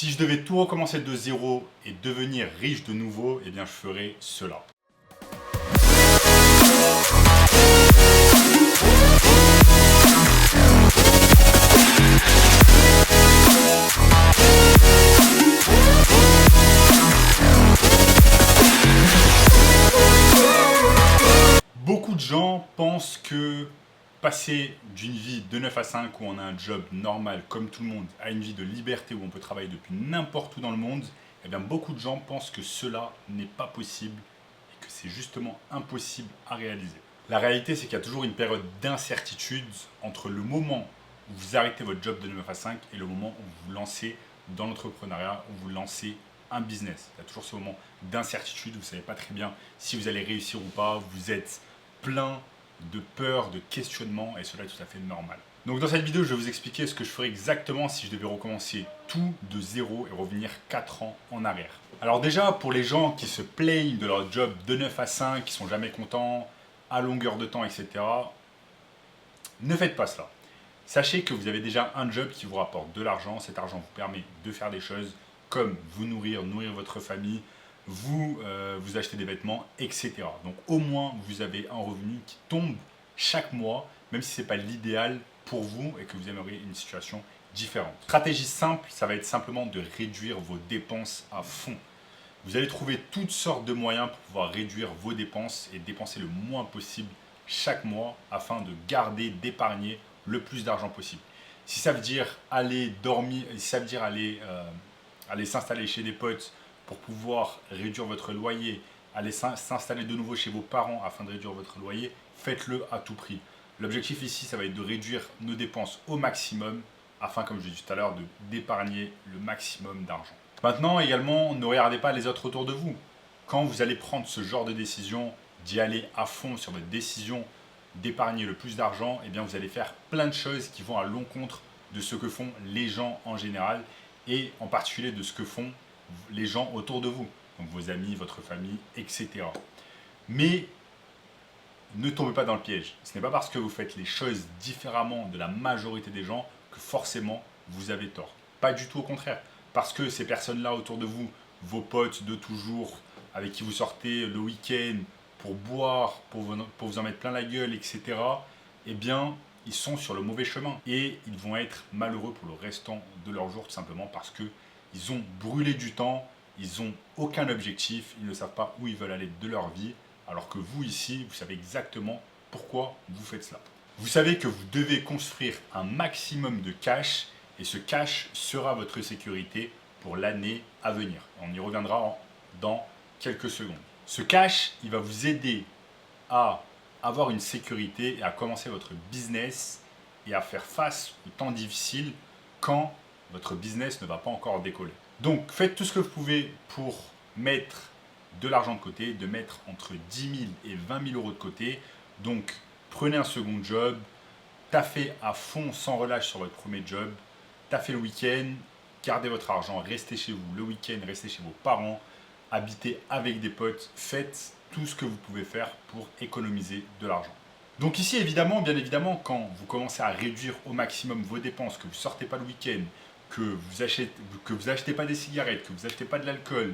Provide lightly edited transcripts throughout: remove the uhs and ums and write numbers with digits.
Si je devais tout recommencer de zéro et devenir riche de nouveau, eh bien je ferais cela. Beaucoup de gens pensent que passer d'une vie de 9 à 5 où on a un job normal comme tout le monde à une vie de liberté où on peut travailler depuis n'importe où dans le monde, eh bien beaucoup de gens pensent que cela n'est pas possible et que c'est justement impossible à réaliser. La réalité, c'est qu'il y a toujours une période d'incertitude entre le moment où vous arrêtez votre job de 9 à 5 et le moment où vous vous lancez dans l'entrepreneuriat, où vous lancez un business. Il y a toujours ce moment d'incertitude, vous ne savez pas très bien si vous allez réussir ou pas, vous êtes plein de peur, de questionnement, et cela est tout à fait normal. Donc dans cette vidéo, je vais vous expliquer ce que je ferais exactement si je devais recommencer tout de zéro et revenir 4 ans en arrière. Alors déjà, pour les gens qui se plaignent de leur job de 9 à 5, qui sont jamais contents, à longueur de temps, etc., ne faites pas cela. Sachez que vous avez déjà un job qui vous rapporte de l'argent. Cet argent vous permet de faire des choses comme vous nourrir, nourrir votre famille, vous achetez des vêtements, etc. Donc au moins, vous avez un revenu qui tombe chaque mois, même si ce n'est pas l'idéal pour vous et que vous aimeriez une situation différente. Stratégie simple, ça va être simplement de réduire vos dépenses à fond. Vous allez trouver toutes sortes de moyens pour pouvoir réduire vos dépenses et dépenser le moins possible chaque mois afin de garder, d'épargner le plus d'argent possible. Si ça veut dire aller dormir, si ça veut dire aller s'installer chez des potes pour pouvoir réduire votre loyer, aller s'installer de nouveau chez vos parents afin de réduire votre loyer, faites-le à tout prix. L'objectif ici, ça va être de réduire nos dépenses au maximum afin, comme je l'ai dit tout à l'heure, d'épargner le maximum d'argent. Maintenant, également, ne regardez pas les autres autour de vous. Quand vous allez prendre ce genre de décision, d'y aller à fond sur votre décision d'épargner le plus d'argent, eh bien vous allez faire plein de choses qui vont à l'encontre de ce que font les gens en général et en particulier de ce que font les gens autour de vous, donc vos amis, votre famille, etc. Mais ne tombez pas dans le piège. Ce n'est pas parce que vous faites les choses différemment de la majorité des gens que forcément vous avez tort. Pas du tout, au contraire. Parce que ces personnes-là autour de vous, vos potes de toujours, avec qui vous sortez le week-end pour boire, pour vous en mettre plein la gueule, etc., eh bien, ils sont sur le mauvais chemin. Et ils vont être malheureux pour le restant de leur jour, tout simplement parce qu'ils ont brûlé du temps, ils n'ont aucun objectif, ils ne savent pas où ils veulent aller de leur vie, alors que vous ici, vous savez exactement pourquoi vous faites cela. Vous savez que vous devez construire un maximum de cash, et ce cash sera votre sécurité pour l'année à venir. On y reviendra dans quelques secondes. Ce cash, il va vous aider à avoir une sécurité et à commencer votre business et à faire face aux temps difficiles quand votre business ne va pas encore décoller. Donc faites tout ce que vous pouvez pour mettre de l'argent de côté, de mettre entre 10 000 et 20 000 euros de côté. Donc prenez un second job, taffez à fond sans relâche sur votre premier job, taffez le week-end, gardez votre argent, restez chez vous le week-end, restez chez vos parents, habitez avec des potes, faites tout ce que vous pouvez faire pour économiser de l'argent. Donc ici, évidemment, bien évidemment, quand vous commencez à réduire au maximum vos dépenses, que vous ne sortez pas le week-end, que vous achetez pas des cigarettes, que vous achetez pas de l'alcool,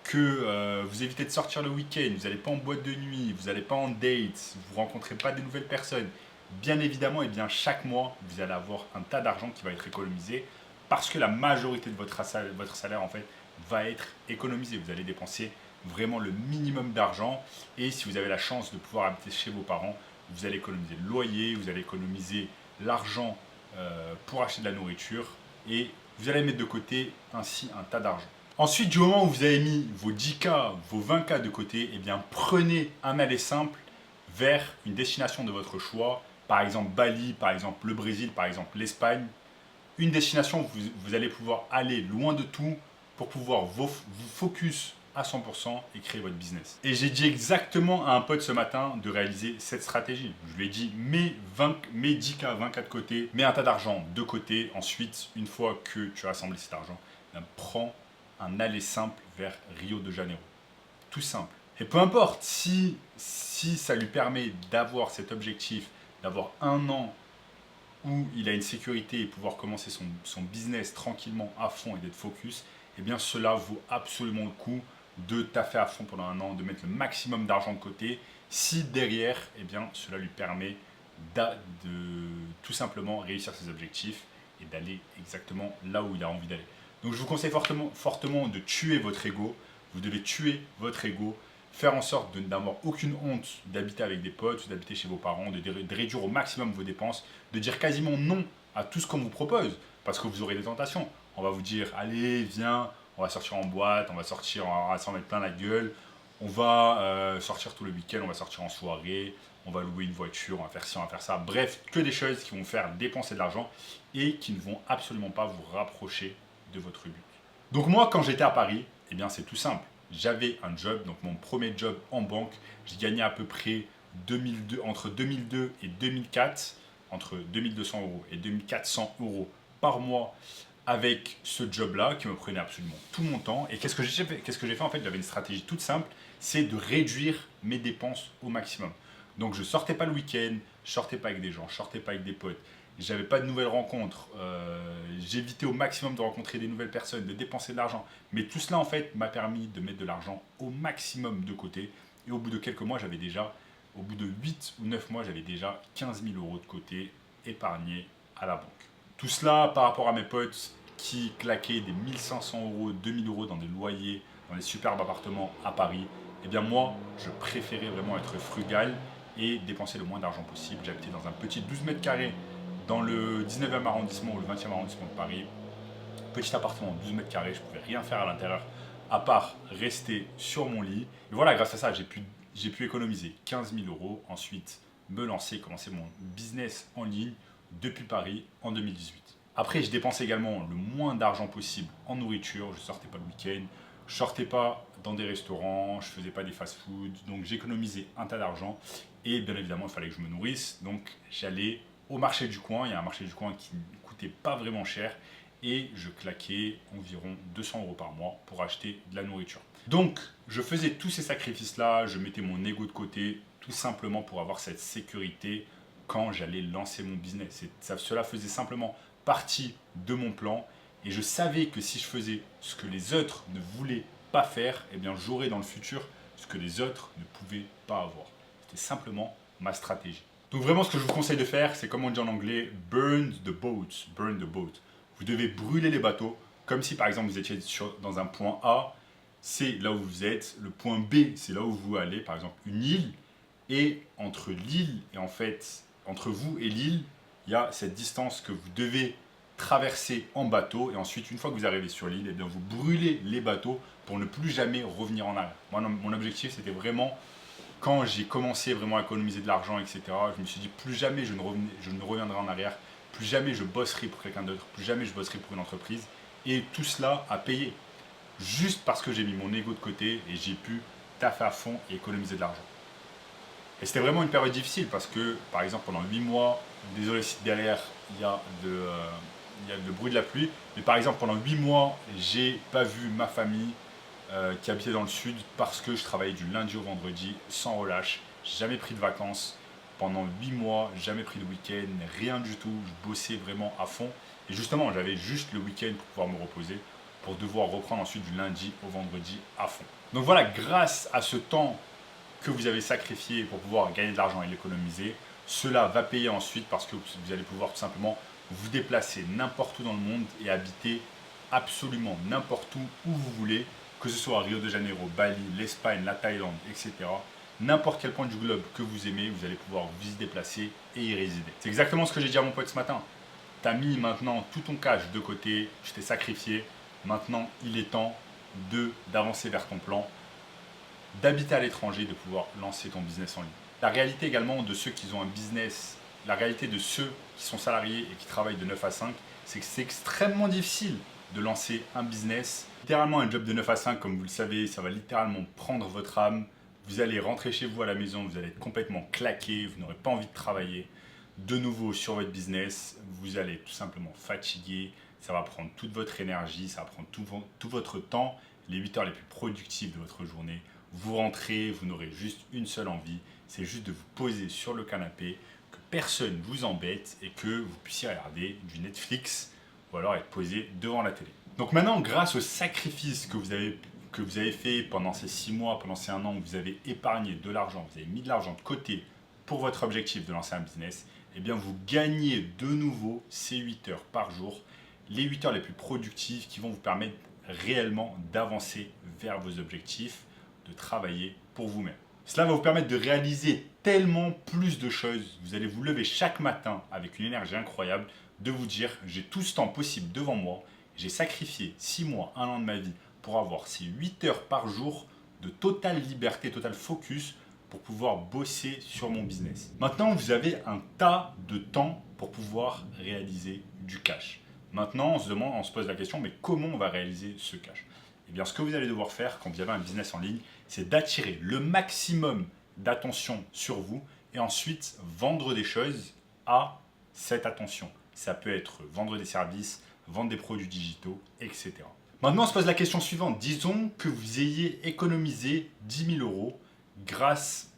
que vous évitez de sortir le week-end, vous n'allez pas en boîte de nuit, vous n'allez pas en date, vous ne rencontrez pas de nouvelles personnes, bien évidemment, et bien chaque mois, vous allez avoir un tas d'argent qui va être économisé parce que la majorité de votre salaire, en fait, va être économisé. Vous allez dépenser vraiment le minimum d'argent et si vous avez la chance de pouvoir habiter chez vos parents, vous allez économiser le loyer, vous allez économiser l'argent pour acheter de la nourriture et vous allez mettre de côté ainsi un tas d'argent. Ensuite, du moment où vous avez mis vos 10K, vos 20K de côté, eh bien prenez un aller simple vers une destination de votre choix, par exemple Bali, par exemple le Brésil, par exemple l'Espagne. Une destination où vous allez pouvoir aller loin de tout pour pouvoir vous focus à 100% et créer votre business. Et j'ai dit exactement à un pote ce matin de réaliser cette stratégie. Je lui ai dit, mets 10K, 20K de côté, mets un tas d'argent de côté. Ensuite, une fois que tu as rassemblé cet argent, prends un aller simple vers Rio de Janeiro. Tout simple. Et peu importe si ça lui permet d'avoir cet objectif, d'avoir un an où il a une sécurité et pouvoir commencer son business tranquillement à fond et d'être focus, eh bien cela vaut absolument le coup de taffer à fond pendant un an, de mettre le maximum d'argent de côté, si derrière, eh bien, cela lui permet de tout simplement réussir ses objectifs et d'aller exactement là où il a envie d'aller. Donc je vous conseille fortement de tuer votre ego. Vous devez tuer votre ego, faire en sorte d'avoir aucune honte d'habiter avec des potes, d'habiter chez vos parents, de réduire au maximum vos dépenses, de dire quasiment non à tout ce qu'on vous propose, parce que vous aurez des tentations. On va vous dire, allez, viens, on va sortir en boîte, on va s'en mettre plein la gueule, on va sortir tout le week-end, on va sortir en soirée, on va louer une voiture, on va faire ci, on va faire ça. Bref, que des choses qui vont faire dépenser de l'argent et qui ne vont absolument pas vous rapprocher de votre but. Donc moi, quand j'étais à Paris, eh bien c'est tout simple. J'avais un job, donc mon premier job en banque, je gagnais à peu près entre 2002 et 2004, entre 2200 euros et 2400 euros par mois avec ce job-là qui me prenait absolument tout mon temps. Et qu'est-ce que j'ai fait en fait? J'avais une stratégie toute simple, c'est de réduire mes dépenses au maximum. Donc je sortais pas le week-end, je sortais pas avec des gens, je sortais pas avec des potes, j'avais pas de nouvelles rencontres, j'évitais au maximum de rencontrer des nouvelles personnes, de dépenser de l'argent. Mais tout cela en fait m'a permis de mettre de l'argent au maximum de côté. Et au bout de quelques mois, au bout de 8 ou 9 mois, j'avais déjà 15 000 euros de côté épargnés à la banque. Tout cela par rapport à mes potes qui claquaient des 1500 euros, 2000 euros dans des loyers, dans des superbes appartements à Paris. Eh bien moi, je préférais vraiment être frugal et dépenser le moins d'argent possible. J'habitais dans un petit 12 mètres carrés dans le 19e arrondissement ou le 20e arrondissement de Paris. Petit appartement, 12 mètres carrés, je ne pouvais rien faire à l'intérieur à part rester sur mon lit. Et voilà, grâce à ça, j'ai pu économiser 15 000 euros. Ensuite, me lancer, commencer mon business en ligne depuis Paris en 2018. Après, je dépensais également le moins d'argent possible en nourriture. Je ne sortais pas le week-end, je ne sortais pas dans des restaurants, je ne faisais pas des fast-foods. Donc, j'économisais un tas d'argent. Et bien évidemment, il fallait que je me nourrisse. Donc, j'allais au marché du coin. Il y a un marché du coin qui ne coûtait pas vraiment cher. Et je claquais environ 200 euros par mois pour acheter de la nourriture. Donc, je faisais tous ces sacrifices-là. Je mettais mon ego de côté, tout simplement pour avoir cette sécurité quand j'allais lancer mon business. Cela faisait simplement partie de mon plan et je savais que si je faisais ce que les autres ne voulaient pas faire, eh bien j'aurais dans le futur ce que les autres ne pouvaient pas avoir. C'était simplement ma stratégie. Donc vraiment ce que je vous conseille de faire, c'est comme on dit en anglais, burn the boat, burn the boat. Vous devez brûler les bateaux, comme si par exemple vous étiez dans un point A, c'est là où vous êtes, le point B, c'est là où vous allez, par exemple une île, et entre l'île et en fait, entre vous et l'île, il y a cette distance que vous devez traverser en bateau et ensuite une fois que vous arrivez sur l'île, eh bien, vous brûlez les bateaux pour ne plus jamais revenir en arrière. Moi, mon objectif c'était vraiment, quand j'ai commencé vraiment à économiser de l'argent, etc., je me suis dit plus jamais je ne reviendrai en arrière, plus jamais je bosserai pour quelqu'un d'autre, plus jamais je bosserai pour une entreprise et tout cela a payé juste parce que j'ai mis mon ego de côté et j'ai pu taffer à fond et économiser de l'argent. Et c'était vraiment une période difficile parce que, par exemple, pendant 8 mois, désolé si derrière il y a le bruit de la pluie, mais par exemple, pendant 8 mois, j'ai pas vu ma famille qui habitait dans le sud parce que je travaillais du lundi au vendredi sans relâche. J'ai jamais pris de vacances pendant 8 mois, jamais pris de week-end, rien du tout. Je bossais vraiment à fond. Et justement, j'avais juste le week-end pour pouvoir me reposer, pour devoir reprendre ensuite du lundi au vendredi à fond. Donc voilà, grâce à ce temps que vous avez sacrifié pour pouvoir gagner de l'argent et l'économiser, cela va payer ensuite parce que vous allez pouvoir tout simplement vous déplacer n'importe où dans le monde et habiter absolument n'importe où vous voulez, que ce soit à Rio de Janeiro, Bali, l'Espagne, la Thaïlande, etc. N'importe quel point du globe que vous aimez, vous allez pouvoir vous y déplacer et y résider. C'est exactement ce que j'ai dit à mon pote ce matin. Tu as mis maintenant tout ton cash de côté, je t'ai sacrifié, maintenant il est temps d'avancer vers ton plan, d'habiter à l'étranger, de pouvoir lancer ton business en ligne. La réalité également de ceux qui ont un business, la réalité de ceux qui sont salariés et qui travaillent de 9 à 5, c'est que c'est extrêmement difficile de lancer un business. Littéralement un job de 9 à 5, comme vous le savez, ça va littéralement prendre votre âme. Vous allez rentrer chez vous à la maison, vous allez être complètement claqué, vous n'aurez pas envie de travailler de nouveau sur votre business, vous allez tout simplement fatiguer, ça va prendre toute votre énergie, ça va prendre tout votre temps, les 8 heures les plus productives de votre journée. Vous rentrez, vous n'aurez juste une seule envie, c'est juste de vous poser sur le canapé, que personne vous embête et que vous puissiez regarder du Netflix ou alors être posé devant la télé. Donc maintenant, grâce au sacrifice que vous avez fait pendant ces 6 mois, pendant ces 1 an, où vous avez épargné de l'argent, vous avez mis de l'argent de côté pour votre objectif de lancer un business, eh bien vous gagnez de nouveau ces 8 heures par jour, les 8 heures les plus productives qui vont vous permettre réellement d'avancer vers vos objectifs, de travailler pour vous-même. Cela va vous permettre de réaliser tellement plus de choses. Vous allez vous lever chaque matin avec une énergie incroyable, de vous dire j'ai tout ce temps possible devant moi, j'ai sacrifié 6 mois, 1 an de ma vie pour avoir ces 8 heures par jour de totale liberté, total focus pour pouvoir bosser sur mon business. Maintenant, vous avez un tas de temps pour pouvoir réaliser du cash. Maintenant, on se pose la question, mais comment on va réaliser ce cash? Eh bien, ce que vous allez devoir faire quand vous avez un business en ligne, c'est d'attirer le maximum d'attention sur vous et ensuite vendre des choses à cette attention. Ça peut être vendre des services, vendre des produits digitaux, etc. Maintenant, on se pose la question suivante. Disons que vous ayez économisé 10 000 euros grâce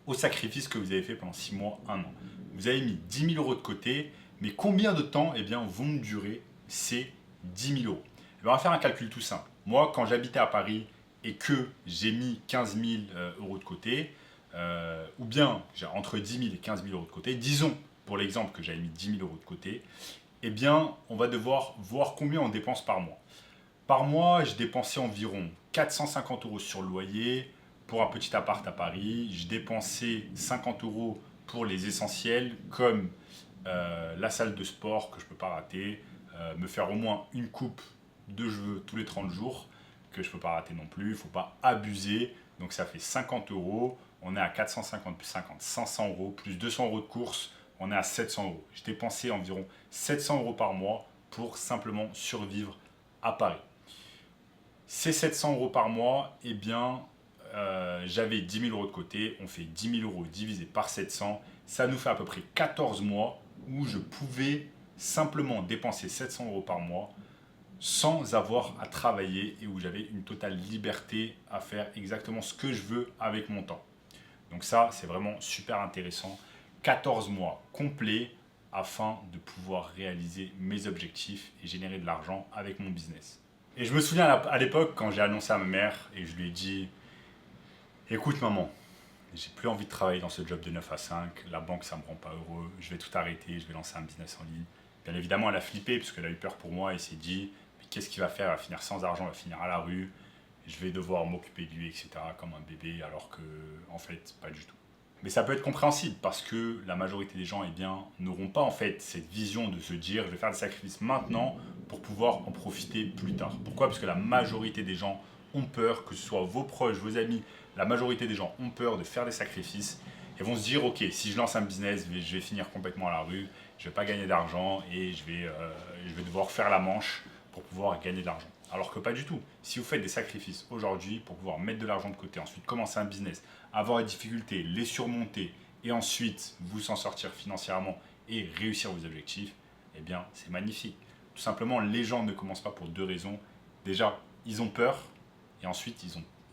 au sacrifice que vous avez fait pendant 6 mois, 1 an. Vous avez mis 10 000 euros de côté, mais combien de temps vont durer ces 10 000 euros? On va faire un calcul tout simple. Moi, quand j'habitais à Paris et que j'ai mis 15 000 euros de côté, ou bien j'ai entre 10 000 et 15 000 euros de côté, disons pour l'exemple que j'avais mis 10 000 euros de côté, eh bien, on va devoir voir combien on dépense par mois. Par mois, je dépensais environ 450 euros sur le loyer pour un petit appart à Paris. Je dépensais 50 euros pour les essentiels comme la salle de sport que je ne peux pas rater, me faire au moins une coupe de cheveux tous les 30 jours que je ne peux pas rater non plus. Il ne faut pas abuser. Donc ça fait 50 euros. On est à 450 plus 50, 500 euros plus 200 euros de course. On est à 700 euros. Je dépensais environ 700 euros par mois pour simplement survivre à Paris. Ces 700 euros par mois, eh bien, j'avais 10 000 euros de côté. On fait 10 000 euros divisé par 700. Ça nous fait à peu près 14 mois où je pouvais simplement dépenser 700 euros par mois sans avoir à travailler et où j'avais une totale liberté à faire exactement ce que je veux avec mon temps. Donc ça, c'est vraiment super intéressant. 14 mois complets afin de pouvoir réaliser mes objectifs et générer de l'argent avec mon business. Et je me souviens à l'époque quand j'ai annoncé à ma mère et je lui ai dit écoute maman, j'ai plus envie de travailler dans ce job de 9 à 5, la banque ça me rend pas heureux, je vais tout arrêter, je vais lancer un business en ligne. Bien évidemment elle a flippé parce qu'elle a eu peur pour moi et s'est dit mais qu'est-ce qu'il va faire, il va finir sans argent, il va finir à la rue, je vais devoir m'occuper de lui etc. comme un bébé alors que en fait pas du tout. Mais ça peut être compréhensible parce que la majorité des gens n'auront pas en fait cette vision de se dire je vais faire des sacrifices maintenant pour pouvoir en profiter plus tard. Pourquoi? Parce que la majorité des gens ont peur, que ce soit vos proches, vos amis, la majorité des gens ont peur de faire des sacrifices et vont se dire ok, si je lance un business, je vais finir complètement à la rue, je ne vais pas gagner d'argent et je vais devoir faire la manche pour pouvoir gagner de l'argent. Alors que pas du tout. Si vous faites des sacrifices aujourd'hui pour pouvoir mettre de l'argent de côté, ensuite commencer un business, avoir des difficultés, les surmonter et ensuite vous s'en sortir financièrement et réussir vos objectifs, eh bien c'est magnifique. Tout simplement, les gens ne commencent pas pour 2 raisons. Déjà, ils ont peur et ensuite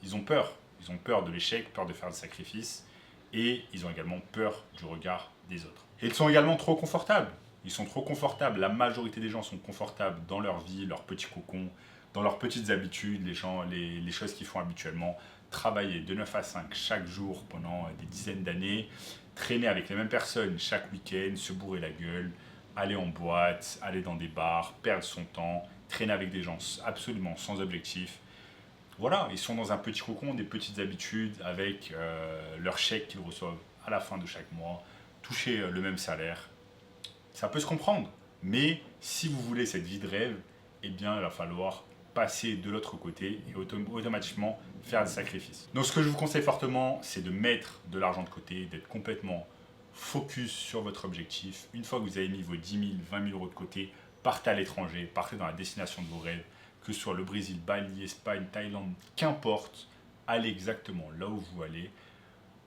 ils ont peur. Ils ont peur de l'échec, peur de faire des sacrifices et ils ont également peur du regard des autres. Et ils sont également trop confortables. Ils sont trop confortables. La majorité des gens sont confortables dans leur vie, leur petit cocon, dans leurs petites habitudes, les choses qu'ils font habituellement. Travailler de 9 à 5 chaque jour pendant des dizaines d'années, traîner avec les mêmes personnes chaque week-end, se bourrer la gueule, aller en boîte, aller dans des bars, perdre son temps, traîner avec des gens absolument sans objectif. Voilà, ils sont dans un petit cocon, des petites habitudes avec leur chèque qu'ils reçoivent à la fin de chaque mois, toucher le même salaire. Ça peut se comprendre, mais si vous voulez cette vie de rêve, eh bien il va falloir passer de l'autre côté et automatiquement faire des sacrifices. Donc ce que je vous conseille fortement, c'est de mettre de l'argent de côté, d'être complètement focus sur votre objectif. Une fois que vous avez mis vos 10 000, 20 000 euros de côté, partez à l'étranger, partez dans la destination de vos rêves, que ce soit le Brésil, Bali, Espagne, Thaïlande, qu'importe, allez exactement là où vous allez.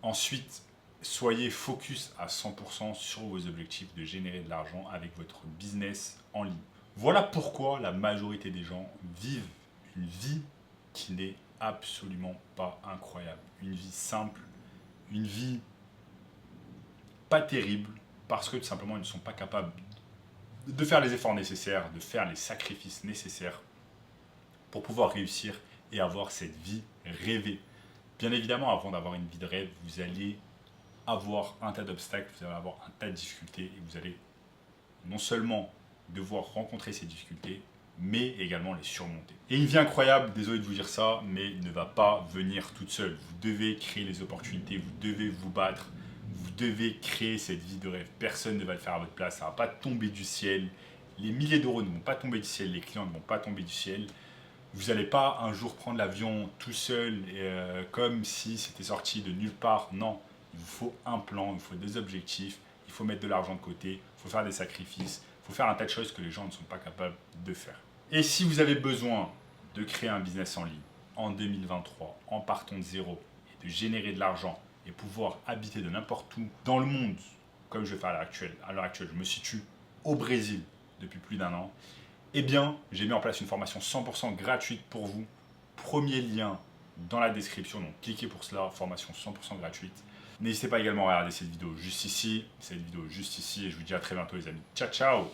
Ensuite, soyez focus à 100% sur vos objectifs de générer de l'argent avec votre business en ligne. Voilà pourquoi la majorité des gens vivent une vie qui n'est absolument pas incroyable. Une vie simple, une vie pas terrible, parce que tout simplement ils ne sont pas capables de faire les efforts nécessaires, de faire les sacrifices nécessaires pour pouvoir réussir et avoir cette vie rêvée. Bien évidemment, avant d'avoir une vie de rêve, vous allez avoir un tas d'obstacles, vous allez avoir un tas de difficultés et vous allez non seulement devoir rencontrer ces difficultés, mais également les surmonter. Et une vie incroyable, désolé de vous dire ça, mais ne va pas venir toute seule. Vous devez créer les opportunités, vous devez vous battre, vous devez créer cette vie de rêve. Personne ne va le faire à votre place, ça ne va pas tomber du ciel. Les milliers d'euros ne vont pas tomber du ciel, les clients ne vont pas tomber du ciel. Vous n'allez pas un jour prendre l'avion tout seul, comme si c'était sorti de nulle part. Non, il vous faut un plan, il vous faut des objectifs, il faut mettre de l'argent de côté, il faut faire des sacrifices, il faut faire un tas de choses que les gens ne sont pas capables de faire. Et si vous avez besoin de créer un business en ligne en 2023, en partant de zéro, et de générer de l'argent et pouvoir habiter de n'importe où dans le monde, comme je fais à l'heure actuelle, je me situe au Brésil depuis plus d'1 an, eh bien, j'ai mis en place une formation 100% gratuite pour vous. Premier lien dans la description, donc cliquez pour cela, formation 100% gratuite. N'hésitez pas également à regarder cette vidéo juste ici, et je vous dis à très bientôt les amis. Ciao, ciao!